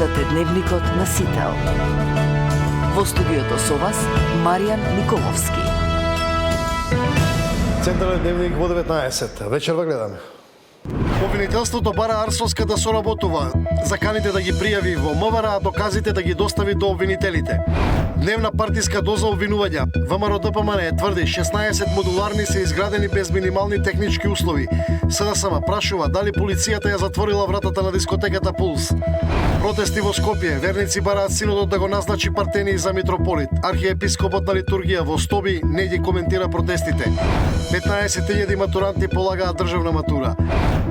Слушате Дневникот на Сител. Во студиото со вас Маријан Николовски. Централен дневник во 19. Вечерва гледаме. Обвинителството бара Арсовска да соработува, заканите да ги пријави во МВР, а доказите да ги достави до обвинителите. Дневна партиска доза обвинувања. ВМРО ДПМН тврди 16 модуларни се изградени без минимални технички услови. СДСМ прашува дали полицијата ја затворила вратата на дискотеката Пулс. Протести во Скопје, верници бараат синодот да го назначи Партени за митрополит. Архиепископот на литургија во Стоби не ги коментира протестите. 15.000 матуранти полагаат државна матура.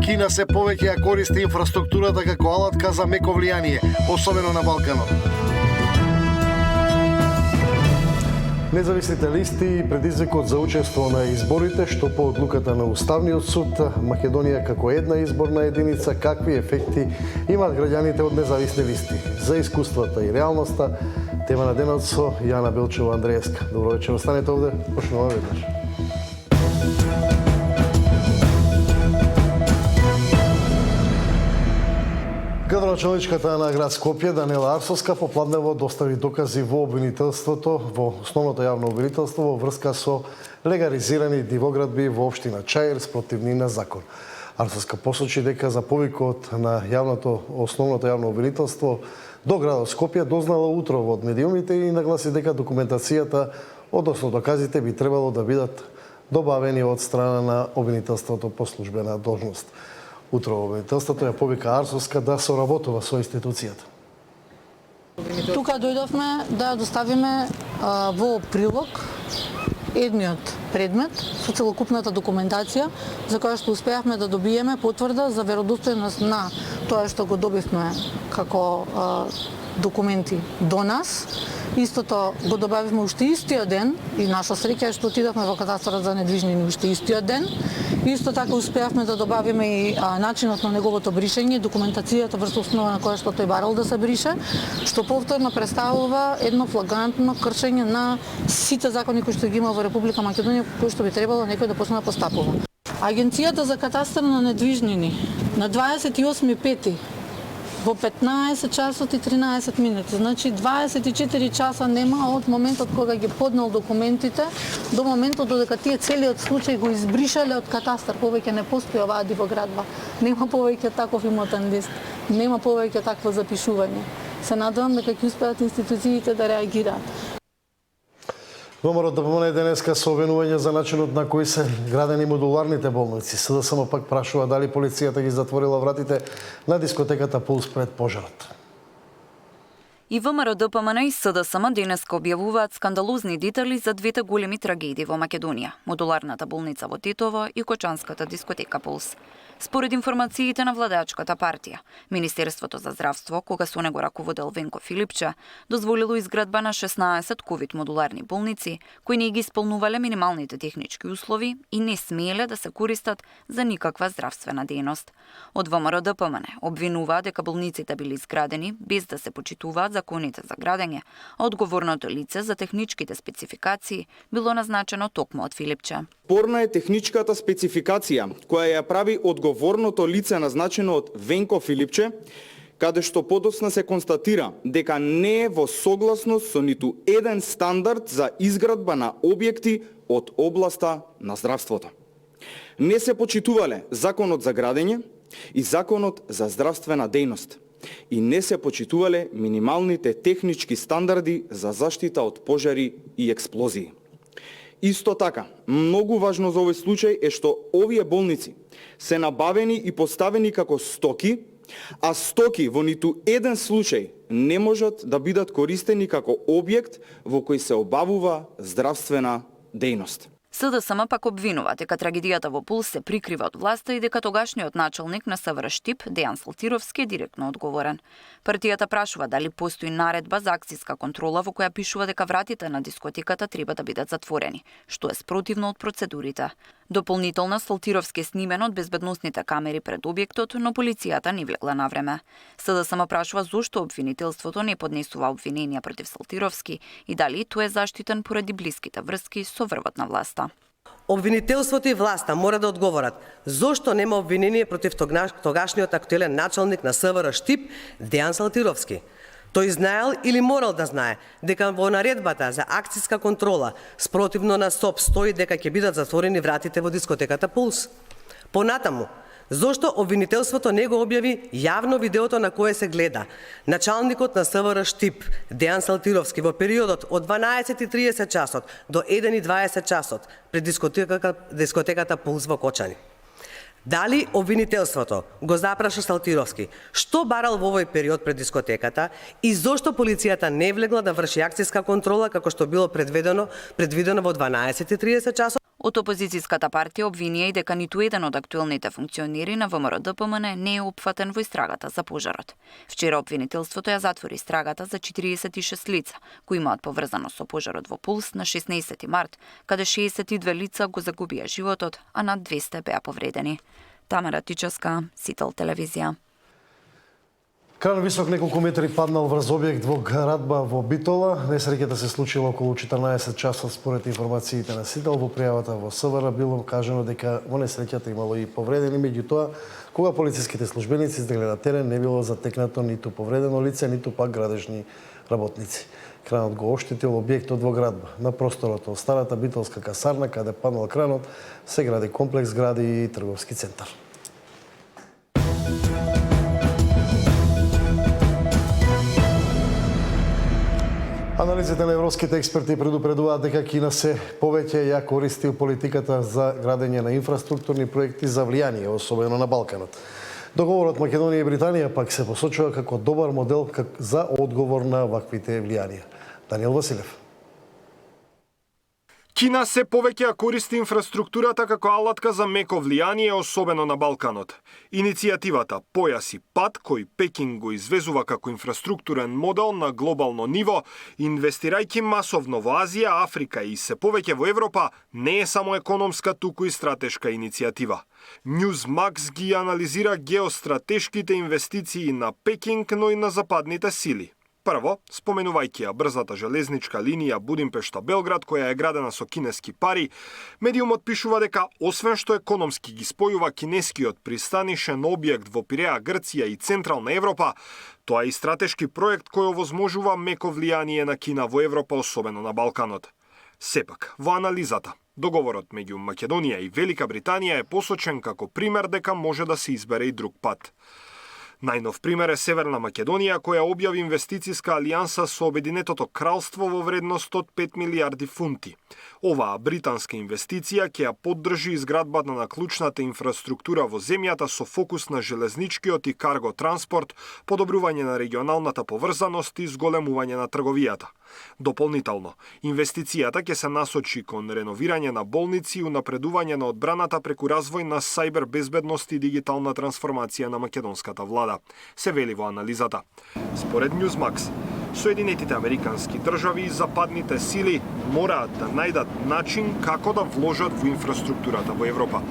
Кина се повеќе ја користи инфраструктурата како алатка за меко влијание, особено на Балканот. Независните листи и предизвикот за учество на изборите, што по одлуката на Уставниот суд, Македонија како една изборна единица, какви ефекти имаат граѓаните од независни листи. За искуствата и реалноста, тема на денот со Јана Белчева Андреевска. Добро вечер, останете овде, почнуваме веднаш. Градоначалничката на град Скопје Даниела Арсовска попладнево достави докази во обвинителството, во основното јавно обвинителство во врска со легализирани дивоградби во општина Чаир спротивни на закон. Арсовска посочи дека за повикот на основното јавно обвинителство до градот Скопје дознала утрово од медиумите и нагласи дека документацијата, односно доказите, би требало да бидат добавени од страна на обвинителството по службена должност. Утрово обвинителството ја повика Арсовска да соработува со институцијата. Тука дојдовме да доставиме во прилог едниот предмет со целокупната документација за која што успеавме да добиеме потврда за веродостојност на тоа што го добивме како документи до нас. Истото го добавивме уште истиот ден и наша среќа е што отидовме во катастарот за недвижнини уште истиот ден. Исто така успеавме да добавиме и начинот на неговото бришење, документацијата врз основа на која што тој барал да се брише, што повторно представува едно флагрантно кршење на сите закони кои што ги има во Република Македонија, кои што би требало некој да почне да постапува. Агенцијата за катастар на недвижнини на 28.5 во 15 часот и 13 минути, значи 24 часа нема од моментот кога ги поднал документите до моментот додека тие целиот случај го избришале од катастар. Повеќе не постои оваа дивоградба. Нема повеќе таков имотен лист. Нема повеќе такво запишување. Се надевам дека ќе успеат институциите да реагираат. ВМРО ДПМН денеска со обвинување за начинот на кој се градени модуларните болници. СДСМ пак прашува дали полицијата ги затворила вратите на дискотеката Пулс пред пожарот. И ВМРО ДПМН и СДСМ денеска објавуваат скандалозни детали за двете големи трагедии во Македонија – модуларната болница во Тетово и кочанската дискотека Пулс. Според информациите на владеачката партија, Министерството за здравство, кога со него раководел Венко Филипче, дозволило изградба на 16 ковид модуларни болници, кои не ги исполнувале минималните технички услови и не смееле да се користат за никаква здравствена дејност. Од ВМРО ДПМН обвинуваат дека болниците били изградени без да се почитуваат законите за градење, а одговорното лице за техничките спецификации било назначено токму од Филипче. Спорна е техничката спецификација која ја прави одговорното лице назначено од Венко Филипче, каде што подоцна се констатира дека не е во согласност со ниту еден стандард за изградба на објекти од областа на здравството. Не се почитувале законот за градење и законот за здравствена дејност и не се почитувале минималните технички стандарди за заштита од пожари и експлозии. Исто така, многу важно за овој случај е што овие болници се набавени и поставени како стоки, а стоки во ниту еден случај не можат да бидат користени како објект во кој се обавува здравствена дејност. СДСМ пак обвинува дека трагедијата во Пулс се прикрива од власта и дека тогашниот началник на СВР Штип, Дејан Слатировски, е директно одговорен. Партијата прашува дали постои наредба за акциска контрола во која пишува дека вратите на дискотеката треба да бидат затворени, што е спротивно од процедурите. Дополнително Слатировски е снимен од безбедносните камери пред објектот, но полицијата не влегла на време. СДСМ прашува зошто обвинителството не поднесува обвиненија против Слатировски и дали тој е заштитен поради блиските врски со врвот на власта. Обвинителството и власта мора да одговорат зошто нема обвинение против тогашниот актуелен началник на СВР Штип Дејан Салтировски. Тој знаел или морал да знае дека во наредбата за акцијска контрола спротивно на СОП стои дека ќе бидат затворени вратите во дискотеката Пулс. Понатаму, зошто обвинителството не го објави јавно видеото на кое се гледа началникот на СВР Штип Дејан Салтировски во периодот од 12:30 часот до 1:20 часот пред дискотеката Пулс во Кочани? Дали обвинителството го запраша Салтировски што барал во овој период пред дискотеката и зошто полицијата не влегла да врши акцијска контрола како што било предвидено во 12:30 часот? Од опозицијската партија обвинија и дека ниту еден од актуелните функционери на ВМРО-ДПМН не е опфатен во истрагата за пожарот. Вчера обвинителството ја затвори истрагата за 46 лица, кои имаат поврзаност со пожарот во Пулс на 16 март, каде 62 лица го загубија животот, а над 200 беа повредени. Тамара Тичевска, Сител телевизија. Кран висок неколку метри паднал врз објект во градба во Битола. Несреќата се случила околу 14 часот според информациите на Сител. Во пријавата во СВР било кажано дека во несреќата имало и повредени, меѓутоа кога полициските службеници излегле на терен не било затекнато ниту повредено лице, ниту пак градежни работници. Кранот го оштетил објектот во градба. На просторот од старата битолска касарна, каде паднал кранот, се гради комплекс згради и трговски центар. Анализите на европските експерти предупредуваат дека Кина се повеќе ја користи политиката за градење на инфраструктурни проекти за влијание, особено на Балканот. Договорот Македонија и Британија пак се посочува како добар модел за одговор на ваквите влијанија. Даниел Василев. Кина се повеќе ја користи инфраструктурата како алатка за меко влијание, особено на Балканот. Иницијативата Појас и пат, кој Пекинг го извезува како инфраструктурен модел на глобално ниво, инвестирајќи масовно во Азија, Африка и се повеќе во Европа, не е само економска, туку и стратешка иницијатива. Newsmax ги анализира геостратешките инвестиции на Пекинг, но и на западните сили. Прво, споменувајќи ја брзата железничка линија Будимпешта-Белград, која е градена со кинески пари, медиумот пишува дека, освен што економски ги спојува кинескиот пристанишен објект во Пиреа, Грција и Централна Европа, тоа е и стратешки проект кој овозможува меко влијание на Кина во Европа, особено на Балканот. Сепак, во анализата, договорот меѓу Македонија и Велика Британија е посочен како пример дека може да се избере и друг пат. Најнов пример е Северна Македонија, која објави инвестициска алијанса со Обединетото кралство во вредност од 5 милиарди фунти. Оваа британска инвестиција ќе ја поддржи изградбата на клучната инфраструктура во земјата со фокус на железничкиот и карго транспорт, подобрување на регионалната поврзаност и зголемување на трговијата. Дополнително, инвестицијата ќе се насочи кон реновирање на болници и унапредување на одбраната преку развој на сајбер безбедност и дигитална трансформација на македонската влада, се вели во анализата. Според Newsmax, Соединетите Американски држави и западните сили мораат да најдат начин како да вложат во инфраструктурата во Европа.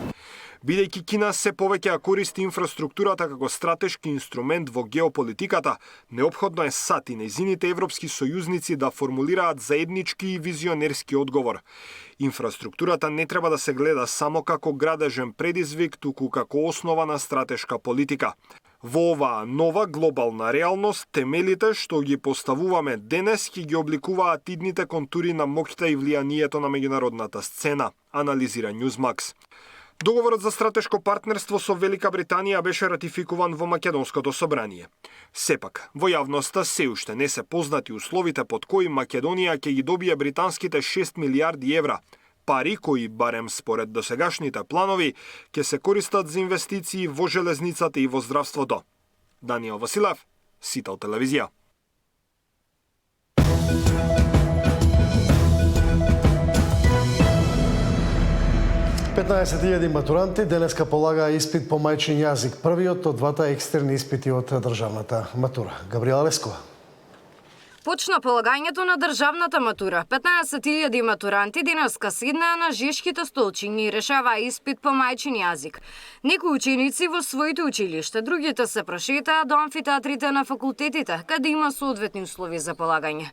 Бидејќи Кина се повеќе ја користи инфраструктурата како стратешки инструмент во геополитиката, неопходно е САД и нејзините европски сојузници да формулираат заеднички и визионерски одговор. Инфраструктурата не треба да се гледа само како градежен предизвик, туку како основа на стратешка политика. Во оваа нова глобална реалност, темелите што ги поставуваме денес ќе ги обликуваат идните контури на моќта и влијанието на меѓународната сцена, анализира Newsmax. Договорот за стратешко партнерство со Велика Британија беше ратификуван во Македонското собрание. Сепак, во јавноста се уште не се познати условите под кои Македонија ќе ги добие британските 6 милиарди евра, пари кои, барем според досегашните планови, ќе се користат за инвестиции во железницата и во здравството. Даниел Василев, Сител телевизија. 15.000 матуранти денеска полагаа испит по мајчин јазик, првиот од двата екстерни испити од државната матура. Габриела Лескова. Почна полагањето на државната матура. 15.000 матуранти денеска седнаа на жешките столчиња и решаваа испит по мајчин јазик. Некои ученици во своите училишта, другите се прошетаа до амфитеатрите на факултетите, каде има соодветни услови за полагање.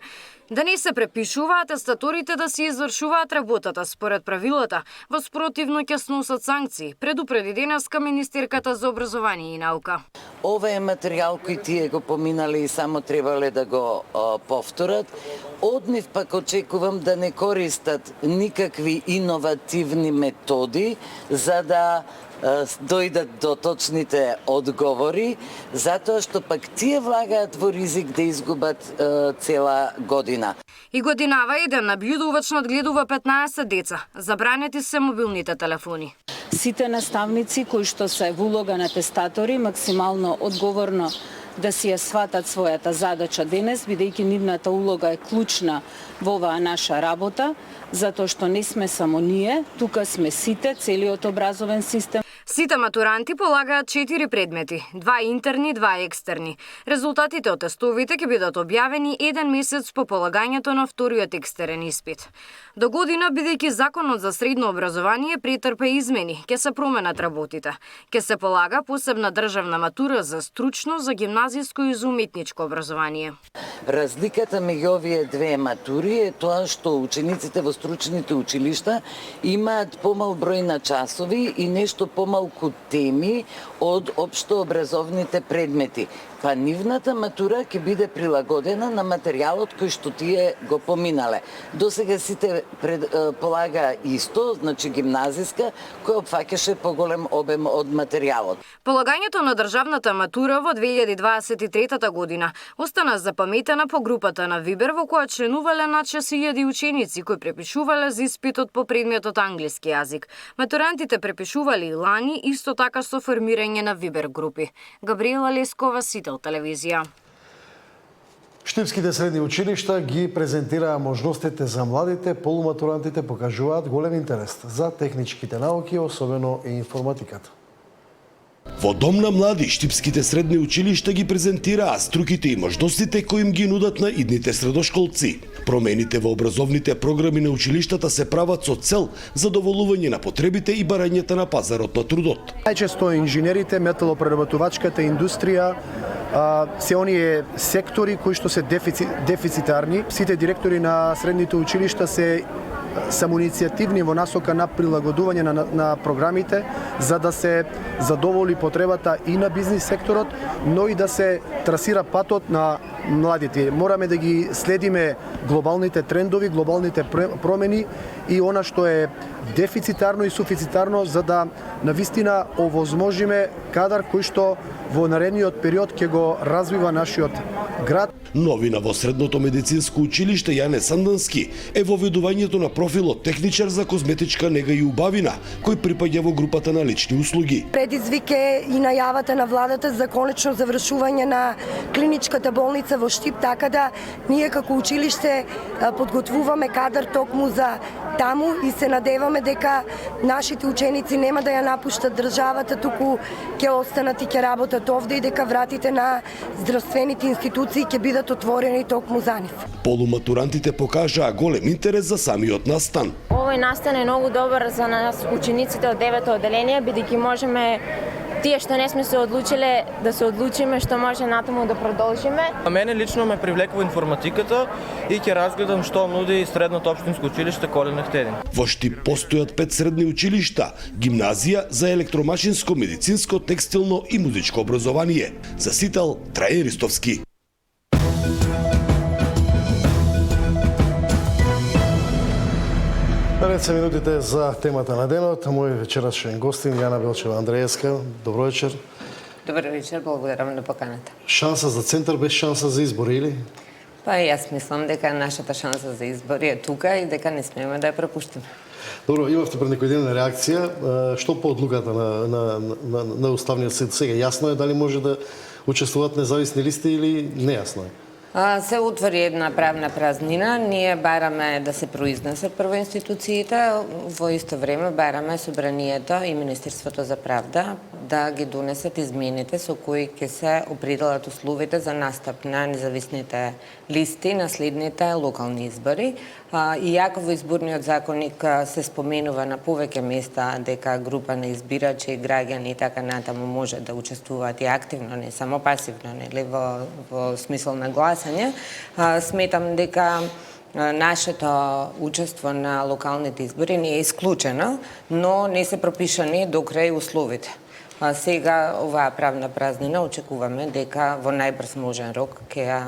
Да не се препишуваат, атестаторите да си извршуваат работата според правилата, во спротивно ќе сносат санкции, предупреди денеска министерката за образование и наука. Ова е материјал кој тие го поминале и само требале да го повторат. Од нив пак очекувам да не користат никакви иновативни методи за да дојдат до точните одговори, затоа што пак тие влагаат во ризик да изгубат цела година. И годинава еден набљудувач надгледува 15 деца. Забранети се мобилните телефони. Сите наставници кои што се во улога на тестатори максимално одговорно да си ја сватат својата задача денес, бидејќи нивната улога е клучна во оваа наша работа, затоа што не сме само ние, тука сме сите, целиот образовен систем. Сите матуранти полагаат 4 предмети, 2 интерни, 2 екстерни. Резултатите од тестовите ќе бидат објавени 1 месец по полагањето на вториот екстерен испит. До година, бидејќи законот за средно образование претрпе измени, ќе се променат работите. Ќе се полага посебна државна матура за стручно, за гимназиско и за уметничко образование. Разликата меѓу овие две матури е тоа што учениците во стручните училишта имаат помал број на часови и нешто помалку теми од општообразовните предмети. Па нивната матура ќе биде прилагодена на материјалот кој што тие го поминале. Досега сите полага исто, значи гимназиска, кој опфаќаше поголем обем од материјалот. Полагањето на државната матура во 2023 година остана запаметена по групата на Вибер во која членувале над 6000 ученици кои препишувале за испитот по предметот англиски јазик. Матурантите препишувале и лани, исто така со формирање на Вибер групи. Габриела Лескова, Сител телевизија. Штипските средни училишта ги презентираа можностите за младите, полуматурантите покажуваат голем интерес за техничките науки, особено и информатиката. Во Дом на млади, Штипските средни училишта ги презентираа струките и можностите кои им ги нудат на идните средошколци. Промените во образовните програми на училиштата се прават со цел задоволување на потребите и барањата на пазарот на трудот. Најчесто инженерите, металопреработувачката индустрија, се оние сектори кои што се дефицитарни. Сите директори на средните училишта се самоиницијативни во насока на прилагодување на програмите за да се задоволи потребата и на бизнис секторот, но и да се трасира патот на младите. Мораме да ги следиме глобалните трендови, глобалните промени и она што е дефицитарно и суфицитарно за да навистина овозможиме кадар кој што во наредниот период ќе го развива нашиот град. Новина во Средното медицинско училиште Јане Сандански е воведувањето на профилот техничар за козметичка нега и убавина, кој припаѓа во групата на лични услуги. Предизвик е и најавата на владата за конечно завршување на клиничката болница во Штип, така да ние како училиште подготвуваме кадар токму за таму и се надеваме дека нашите ученици нема да ја напуштат државата, туку ќе останат и ќе работат овде и дека вратите на здравствените институции ќе бидат отворени токму за нив. Полуматурантите покажаа голем интерес за самиот настан. Овој настан е многу добар за нас учениците од 9-то одделение, бидејќи можеме тие што не сме се одлучиле да се одлучиме што може натаму да продолжиме. А мене лично ме привлекува информатиката и ќе разгледам што нуди средното општинско училиште Колен Ехтедин. Во Штип постојат 5 средни училишта, гимназија за електромашинско, медицинско, текстилно и музичко образование. За Сител, Трајан Ристовски. Наред се минутите за темата на денот. Мој вечерашен гостин Јана Белчева Андреевска. Добро вечер. Добро вечер, благодарам на поканата. Шанса за центар без шанса за избори или? Па јас мислам дека нашата шанса за избори е тука и дека не смееме да ја пропуштиме. Добро, имавте пред некој ден реакција. Што по одлуката на Уставниот суд сега? Јасно е дали може да учествуваат независни листи или нејасно е? Се отвори една правна празнина. Ние бараме да се произнесат прво институциите, во исто време бараме Собранието и Министерството за правда да ги донесат измените со кои ќе се определат условите за настап на независните листи на следните локални избори. Иако во изборниот законник се споменува на повеќе места дека група на избирачи, граѓани и така натаму може да учествуваат и активно, не само пасивно, нели во смисол на гласање, сметам дека нашето учество на локалните избори не е исклучено, но не се пропишани до крај условите. Сега оваа правна празнина очекуваме дека во најбрз можен рок ќе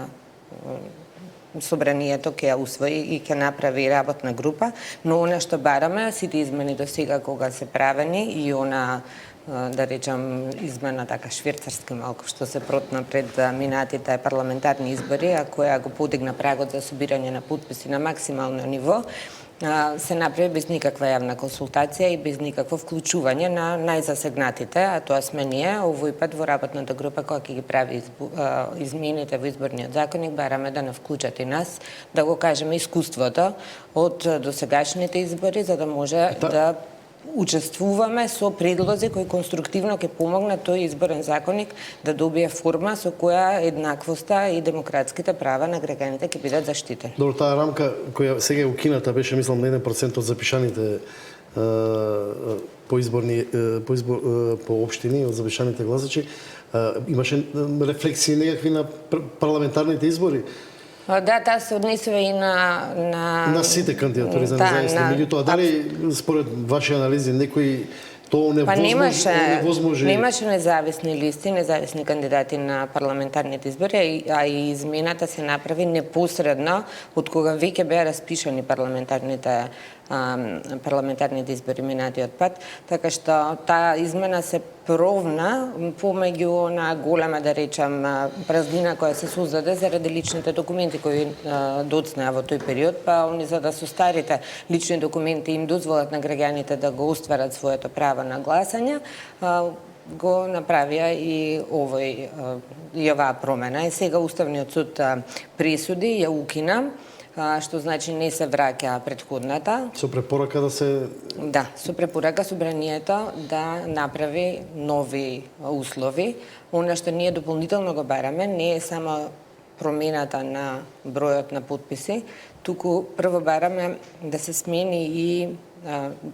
собранието ќе ја усвои и ќе направи работна група, но она што бараме, сите измени до сега кога се правени и она да речам измена така швейцарски малку што се протна пред минатите парламентарни избори, а која го подигна прагот за собирање на потписи на максимално ниво, се направи без никаква јавна консултација и без никакво вклучување на најзасегнатите, а тоа сме ние. Овој пат во работната група која ќе ги прави измените во изборниот законник, бараме да не вклучат и нас, да го кажеме искуството од досегашните избори, за да може да учествуваме со предлози кои конструктивно ќе помогнат тој изборен законник да добие форма со која еднаквоста и демократските права на граѓаните ќе бидат заштитени. Добро, таа рамка која сега е укината беше мислам на 1% од запишаните по општини од запишаните гласачи, имаше рефлексии некакви на парламентарните избори. Да, таа се однесува и на сите кандидатури за независни. Меѓутоа, дали според ваши анализи некои тоа невозможи? Немаше независни листи, независни кандидати на парламентарните избори, а и измената се направи непосредно од кога веќе беа распишани парламентарните избори минатиот пат, така што таа измена се провна помеѓу на голема, да речам, празнина која се создаде заради личните документи кои доцнеа во тој период, па они за да со старите лични документи им дозволат на граѓаните да го остварат своето право на гласање, го направија и оваа промена. И сега Уставниот суд пресуди ја укина, што значи не се враќа претходната. Со препорака да се... Да, со препорака собранието да направи нови услови. Она што ние дополнително го бараме не е само промената на бројот на потписи, туку прво бараме да се смени и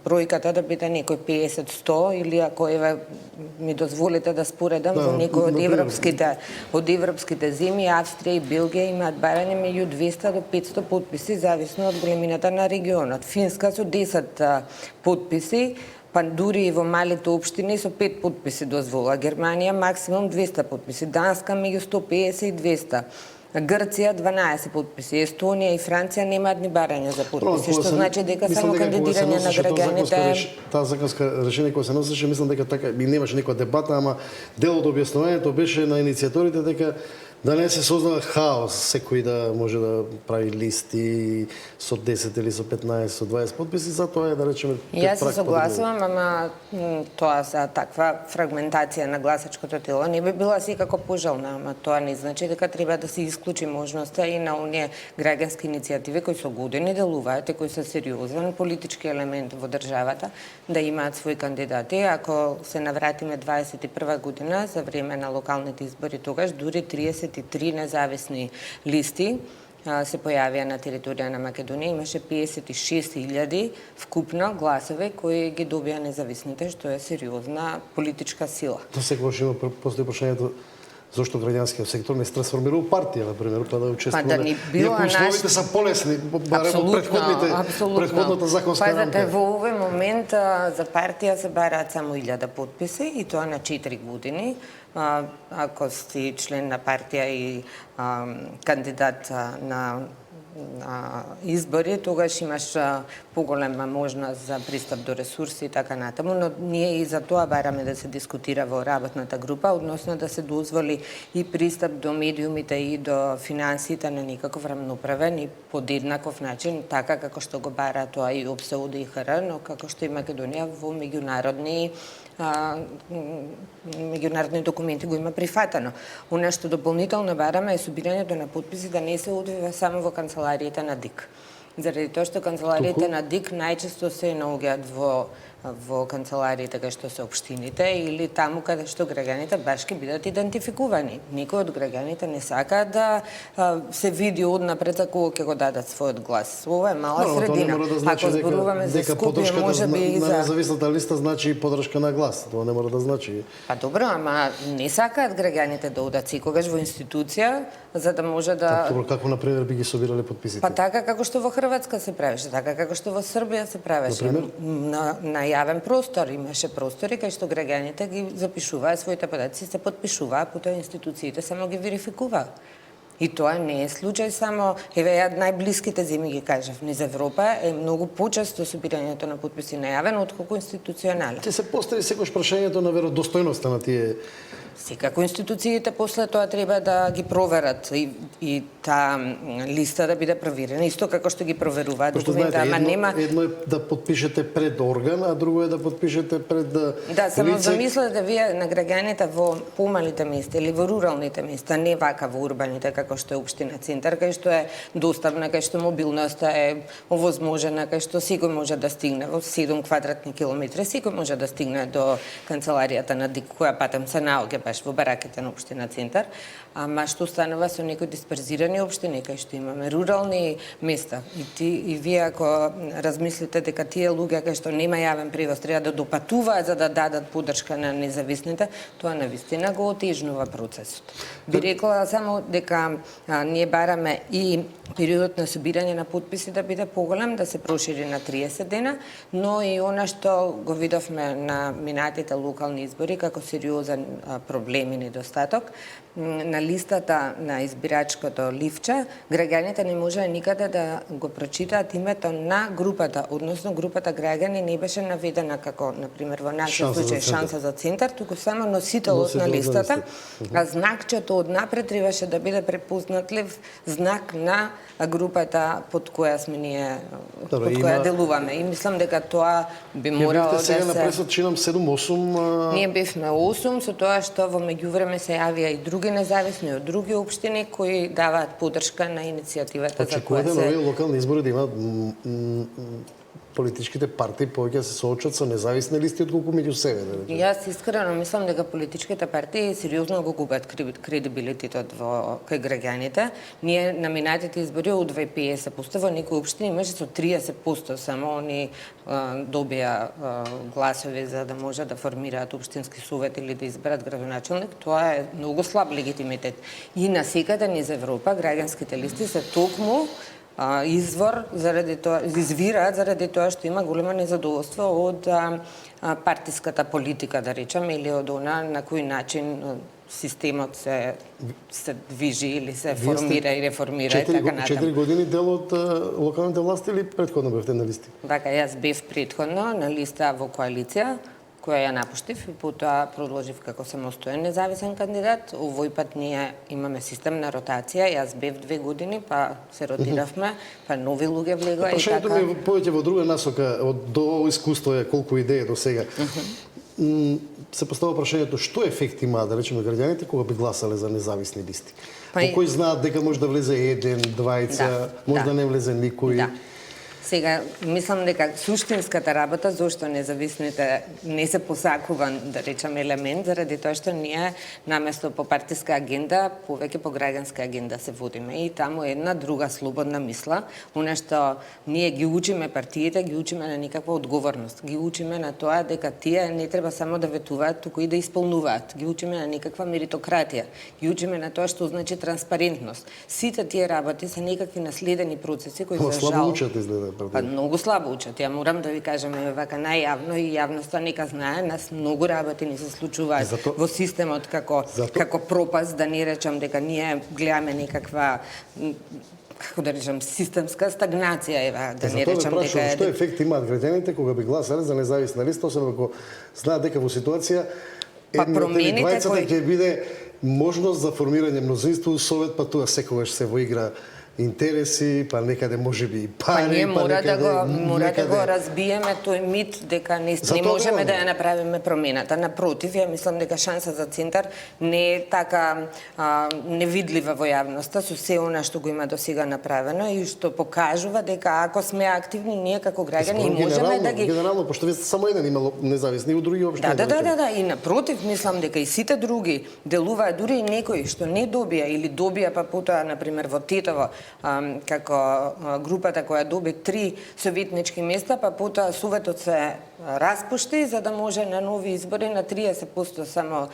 бројката да биде некој 50-100 или ако ми дозволите да споредам во некој од европските земји, Австрија и Белгија имаат барање меѓу 200 до 500 потписи зависно од големината на регионот. Финска со 10 потписи, па дури и во малите општини со 5 потписи дозвола. Германија максимум 200 потписи, Данска меѓу 150 и 200. Грција 12 потписи, Естонија и Франција немаат ни барање за потписи, што значи дека само кандидирање на граѓаните. Таа законска решение кога се носеше, мислам дека така и немаше некоја дебата, ама дел од објаснувањето беше на иницијаторите дека да не се создава хаос, секој да може да прави листи со 10 или со 15, со 20 потписи, затоа е да речеме... Јас се согласувам, ама тоа за таква фрагментација на гласачкото тело не би била секако пожелна, ама тоа не значи дека треба да се исклучи можноста и на оние граѓански иницијативи кои со години делуваат и кои се сериозен политички елемент во државата да имаат своји кандидати. Ако се навратиме 21 година за време на локалните избори, тогаш дури 33 независни листи се појавија на територија на Македонија. Имаше 56.000 вкупно гласови кои ги добија независните, што е сериозна политичка сила. Секогаш има постои прашањето зошто граѓанскиот сектор не се трансформира у партија, например, па да учествува. Па да ни била условите се полесни, барем од претходната законска рамка. Пазете, во овој момент за партија се бараат само 1000 потписи и тоа на 4 години. Ако си член на партија и кандидат на избори, тогаш имаш поголема можност за пристап до ресурси и така натаму, но ние и за тоа бараме да се дискутира во работната група, односно да се дозволи и пристап до медиумите и до финансиите на никаков рамноправен и подеднаков начин, така како што го бара тоа и ОПСО и ХР, но како што и Македонија во меѓународни документи го има прифатено. Она што дополнително бараме е собирањето на потписи да не се одвива само во канцелариите на ДИК. заради тоа што канцелариите на ДИК најчесто се наоѓаат во канцелариите кај што се општините или таму каде што граѓаните баш ќе бидат идентификувани. Никој од граѓаните не сака да се види однапред за кого ќе го дадат својот глас. Ова е мала средина. Ако зборуваме за Скопје, можеби на независната листа значи и подршка на глас. Тоа не мора да значи. Па добро, ама не сакаат граѓаните да одат секогаш во институција за да може да Добро, како на пример би ги собирале подписите? Па така како што во Хрватска се правеше, така како што во Србија се правеше. На јавен простор имаше простори кај што граѓаните ги запишуваа своите податци, се подпишуваа, потоа институциите само ги верификуваа. И тоа не е случај само, еве ја најблиските земји ги кажав, низ Европа е многу почесто собирањето на подписи најавено отколку институционален. Ќе се постави секој прашањето на веродостојноста на тие. Секако институциите после тоа треба да ги проверат и таа листа да биде проверена, исто како што ги проверуваат документа, ама нема... Едно е да подпишете пред орган, а друго е да подпишете пред Да, само замислете вие на граѓаните во помалите места или во руралните места, не вака во урбаните како што е општина центар, кај што е достапна, кај што мобилноста е овозможена, кај што секој може да стигне во 7 квадратни километри, секој може да стигне до канцеларијата на ДИК, која патем се наоѓа баш во бараките на општина центар, ама што станува со некои дисперзирани општини кај што имаме рурални места и вие ако размислите дека тие луѓе кај што нема јавен превоз треба да допатуваат за да дадат поддршка на независните, тоа навистина го отежнува процесот. Би рекла само дека ние бараме и периодот на собирање на подписи да биде поголем, да се прошири на 30 дена, но и она што го видовме на минатите локални избори како сериозен проблем и недостаток, на листата на избирачкото ливче, граѓаните не можеа никаде да го прочитаат името на групата, односно групата граѓани не беше наведена како, например, во нашиот случај шанса за центар, туку само носителот на листата, а знакчето однапред требаше да биде препознатлив знак на групата под која сме ние, под која делуваме. И мислам дека тоа би морало да се... Сега на пресот чинам 7-8... Ние бевме 8, со тоа што во меѓувреме се јавија и други независни од други општини кои даваат поддршка на иницијативата за која се... Очекувате нови локални избори да имаат политичките партии повеќе се соочат со независни листи отколку меѓу себе. Јас искрено мислам дека политичките партии сериозно го губат кредибилитетот во кај граѓаните. Ние на минатите избори од 250% во некои општини имаше со 30% само они добија гласови за да може да формираат општински совет или да изберат градоначелник. Тоа е многу слаб легитимитет. И насекаде низ Европа граѓанските листи се токму извираат заради тоа што има големо незадоволство од партиската политика, да речеме, или од она на кој начин системот се движи или се формира и реформира и така натаму. 4 години дел од локалните власти или претходно бевте на листи? Така, јас бев претходно на листа во коалиција, која ја напуштив и потоа продолжив како самостоен независен кандидат. Овој пат ние имаме систем на ротација, јас бев 2 години, па се ротиравме, па нови луѓе влегоа и така. Прашањето ми е повеќе во друга насока, до искуство е колку идеи до сега. Се поставува прашањето што ефект има, да речеме, граѓаните кога би гласале за независни листи? По кој знаат дека може да влезе еден, двајца, може да не влезе никој? Сега, мислам дека суштинската работа, зошто независните не се посакуван, да речам, елемент, заради тоа што ние наместо по партиска агенда, повеќе по граѓанска агенда се водиме. И таму една друга слободна мисла, она што ние ги учиме партиите, ги учиме на никаква одговорност. Ги учиме на тоа дека тие не треба само да ветуваат, туку и да исполнуваат. Ги учиме на никаква меритократија. Ги учиме на тоа што значи транспарентност. Сите тие работи се некакви наследени процеси кои за жал... Па многу слабо учат. Ја морам да ви кажам вака најавно и јавноста нека знае, нас многу работи ни се случуваат во системот како пропаст, да не речам дека ние гледаме некаква како да речам системска стагнација, ева, да не речам дека што ефект имаат граѓаните кога би гласале за независна листа, особено ако знаат дека во ситуација двајцата ќе биде можност за формирање мнозинство, совет, па тоа секогаш се во игра интереси, па некаде можеби и пари, Па ние мора да некаде... го разбиеме тој мит дека не можеме да ја направиме промената. Напротив, ја мислам дека шанса за центар не е така невидлива во јавноста со се она што го има до сега направено и што покажува дека ако сме активни ние како граѓани и можеме да ги генерално пошто вие само еден имало независни, у други општи. Да, и напротив мислам дека и сите други делуваат, дури и некои што не добија или добија па потоа на пример во Тетово како групата која доби 3 советнички места, па потоа советот се распушти за да може на нови избори на 30% само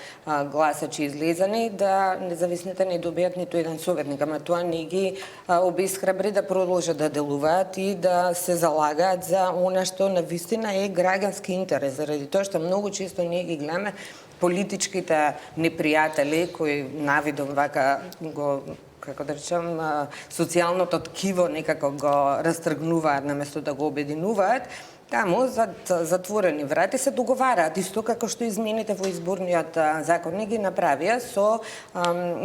гласачи излезани да независните не добијат ниту еден советник, ама тоа не ги обесхрабри да продолжат да делуваат и да се залагаат за она што навистина е граѓански интерес, заради тоа што многу често ние ги гледаме политичките непријатели кои навидом вака го како да речем, социјалното ткиво некако го растргнуваат наместо да го обединуваат, таму зад затворени врати се договараат, исто како што измените во изборниот законник ги направија со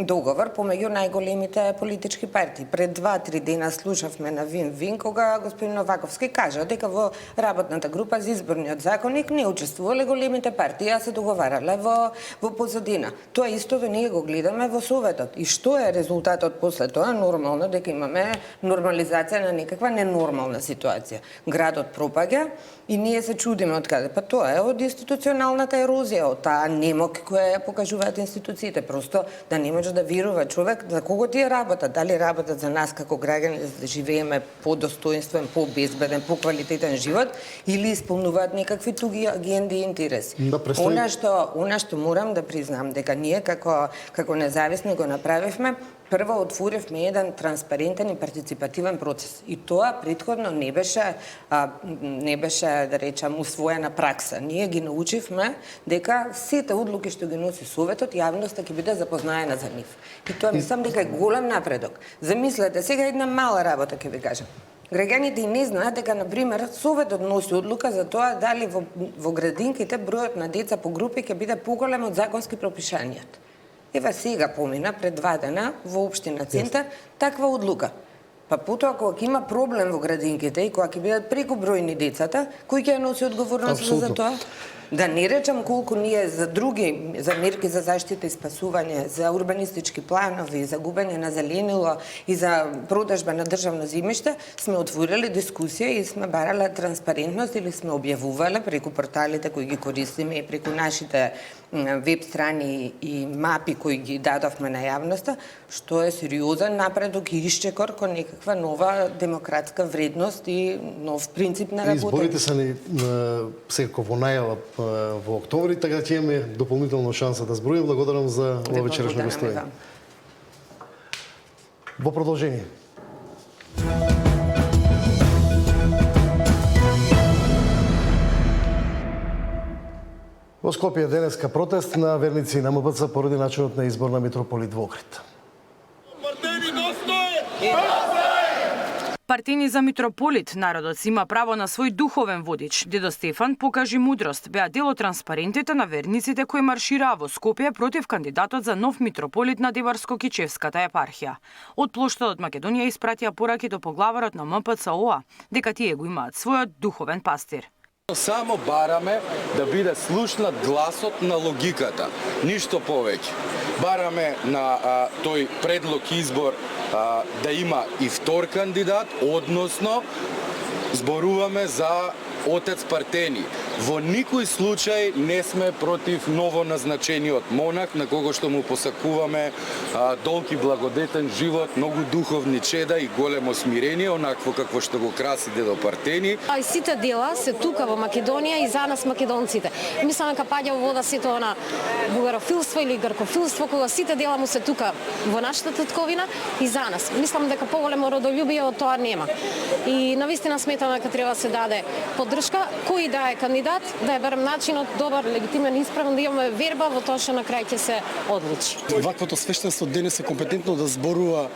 договор помеѓу најголемите политички партии. Пред 2-3 дена слушавме на Вин кога господин Новаковски кажа дека во работната група за изборниот законник не учествувале големите партии, а се договарале во позадина. Тоа истото ние го гледаме во Советот. И што е резултатот после тоа? Нормално дека имаме нормализација на некаква ненормална ситуација. Градот пропаѓа и ние се чудиме од каде. Па тоа е од институционалната ерозија, од таа немок која ја покажуваат институциите. Просто да не може да верува човек за кого тие работат. Дали работат за нас како граѓани да живееме по-достоинствен, по-безбеден, по-квалитетен живот или исполнуваат некакви туги агенди и интереси. Она што морам да признам дека ние како независни го направивме, прво отворивме еден транспарентен и партиципативен процес. И тоа претходно не беше да речам усвоена пракса. Ние ги научивме дека сите одлуки што ги носи Советот, јавноста ќе биде запознаена за нив. И тоа мислам дека е голем напредок. Замислете, сега една мала работа ќе ви кажам. Граѓаните и не знаат дека, например, Советот носи одлука за тоа дали во градинките бројот на деца по групи ќе биде поголем од законски пропишаниот. Ева сега помина пред 2 дена во општина Центар таква одлука. Па потоа кога ќе има проблем во градинките и кога ќе бидат преку бројни децата, кој ќе носи одговорност за тоа? Да не речам колку ние за мерки за заштита и спасување, за урбанистички планови, за губење на зеленило и за продажба на државно земјиште, сме отвориле дискусија и сме барале транспарентност или сме објавувале преку порталите кои ги користиме и преку нашите веб страни и мапи кои ги дадовме на јавноста, што е сериозен напредок и исчекор кон некаква нова демократска вредност и нов принцип на работа. Изборите се ни секако во најава во октомври, така ќе имаме дополнително шанса да зброим. Благодарам за ова вечерашно гостување. Во продолжение. Во Скопје денеска протест на верници на МПЦ поради начинот на избор на митрополит во Охрид. Партени за митрополит, народот си има право на свој духовен водич. Дедо Стефан покажи мудрост, беа дел од транспарентите на верниците кои маршираа во Скопје против кандидатот за нов митрополит на Деварско-Кичевската епархија. Од плоштадот Македонија испратија пораки до поглаварот на МПЦ-ОА дека тие го имаат својот духовен пастир. Само бараме да биде слушнат гласот на логиката, ништо повеќе. Бараме на тој предлог избор да има и втор кандидат, односно зборуваме за отец Партени. Во никој случај не сме против ново назначениот монах, на кого што му посакуваме долг и благодетен живот, многу духовни чеда и големо смирение, онакво какво што го краси дедо Партени. А и сите дела се тука во Македонија и за нас македонците. Мислам дека паѓа во вода сето она бугарофилство или гркофилство, кога сите дела му се тука во нашата татковина и за нас. Мислам дека поголемо родолюбие од тоа нема. И навистина сметам дека треба се даде поддршка, кој да е кандидат, да е барем начинот добар, легитимен, исправен, да имаме верба во тоа што на крај ќе се одлучи. Ваквото свештенство денес е компетентно да зборува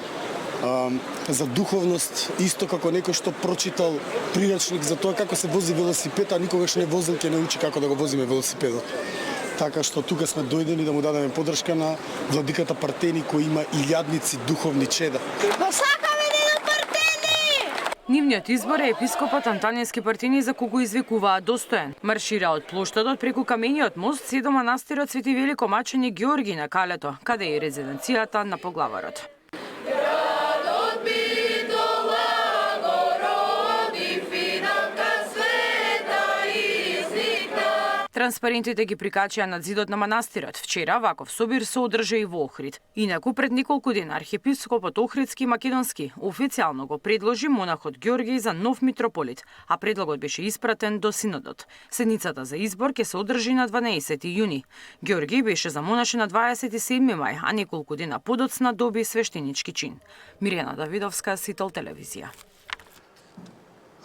за духовност, исто како некој што прочитал прирачник за тоа како се вози велосипед, а никогаш не возил, ќе не учи како да го возиме велосипедот. Така што тука сме дојдени да му дадеме поддршка на владиката Партени кој има илјадници духовни чеда. Го сакаме дедо Нивниот избор е епископот Антонијски Партини за кого извикуваат достоен. Маршира од плоштадот преку камениот мост се до манастирот Свети Велико Маченик Георги на Калето, каде е резиденцијата на поглаварот. Транспарентите ги прикачија над зидот на манастирот. Вчера ваков собир се одржа и во Охрид. Инаку пред неколку дена архиепископот Охридски Македонски официјално го предложи монахот Ѓорѓеј за нов митрополит, а предлогот беше испратен до синодот. Седницата за избор ќе се одржи на 12 јуни. Ѓорѓеј беше замонашен на 27 мај, а неколку дена подоцна доби свештенички чин. Мирена Давидовска, Сител телевизија.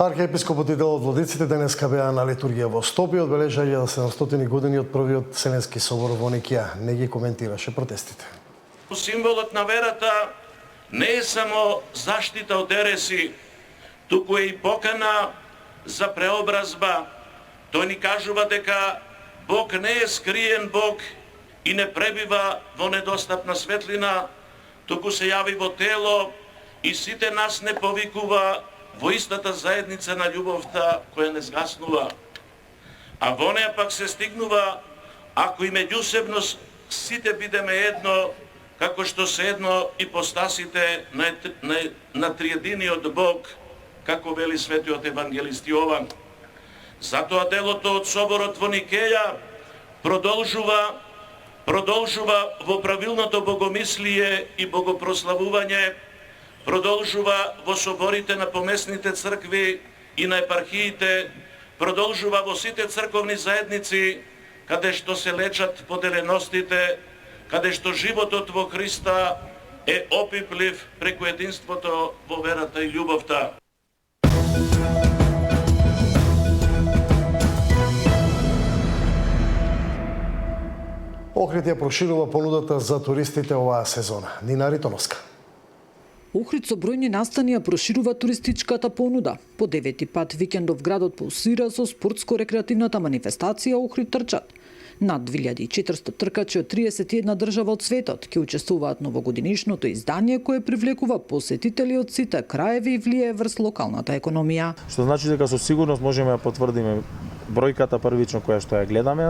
Архиепископот и дел од владиците денеска беа на литургија во Стопи, одбележа 1700 години од првиот Вселенски собор во Никија. Не ги коментираше протестите. Символот на верата не е само заштита од ереси, туку е и покана за преобразба. Тој ни кажува дека Бог не е скриен Бог и не пребива во недостапна светлина, туку се јави во тело и сите нас не повикува во истата заедница на љубовта која не згаснува. А во неја пак се стигнува ако и меѓусебно сите бидеме едно, како што се едно ипостасите на триединиот Бог, како вели светиот евангелист Јован. Затоа делото од соборот во Никеја продолжува во правилното богомислие и богопрославување, продолжува во соборите на помесните цркви и на епархиите, продолжува во сите црковни заедници, каде што се лечат поделеностите, каде што животот во Христа е опиплив преку единството во верата и љубовта. Охрид ја проширува понудата за туристите оваа сезона. Нина Ритоновска. Охрид со бројни настани ја проширува туристичката понуда. По 9-ти пат викендов градот пулсира со спортско-рекреативната манифестација Охрид трчат. Над 2400 тркачи од 31 држава од светот ќе учествуваат новогодинишното издание кое привлекува посетители од сите краеви и влијае врз локалната економија. Што значи дека со сигурност можеме да потврдиме бројката првично која што ја гледаме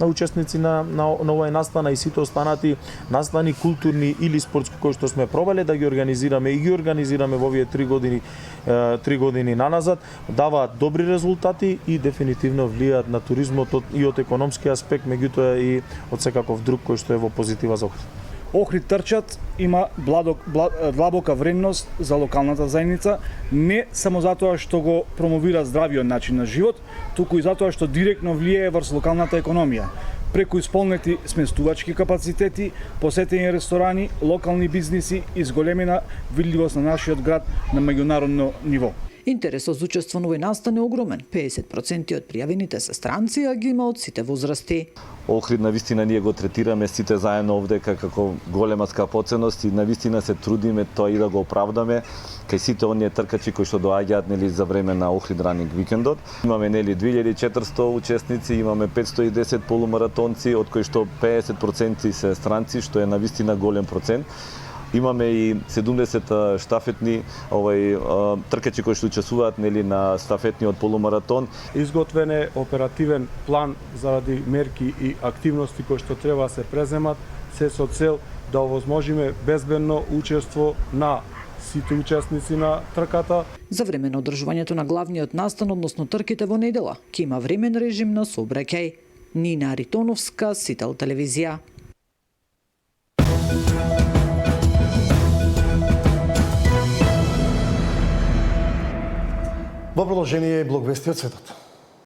на учесници на овој настана и сите останати настани културни или спортски кои што сме пробале да ги организираме и ги организираме во овие 3 години наназад, даваат добри резултати и дефинитивно влијаат на туризмот и од економски аспект, меѓутоа и од секаков друг кој што е во позитива за Охрид. Охрид трчат има длабока вредност за локалната заедница, не само затоа што го промовира здравиот начин на живот, туку и затоа што директно влијае врз локалната економија. Преку исполнети сместувачки капацитети, посетени ресторани, локални бизниси и зголемена видливост на нашиот град на меѓународно ниво. Интересот за учество на овој настан е огромен. 50% од пријавените се странци, а ги има од сите возрасти. Охрид навистина ние го третираме сите заедно овдека како голема скапоценност и навистина се трудиме тоа и да го оправдаме кај сите оние тркачи кои што доаѓаат за време на Охрид Ранинг викендот. Имаме 2400 учесници, имаме 510 полумаратонци, од кои што 50% се странци, што е навистина голем процент. Имаме и 70 штафетни тркачи кои што учествуваат на штафетниот полумаратон. Изготвен е оперативен план заради мерки и активности кои што треба да се преземат, се со цел да овозможиме безбедно учество на сите учесници на трката. За време на одржувањето на главниот настан, односно трките во недела, ќе има времен режим на сообраќај. Нина Ритоновска, Сител телевизија. Во продолжение е блог вести од светот.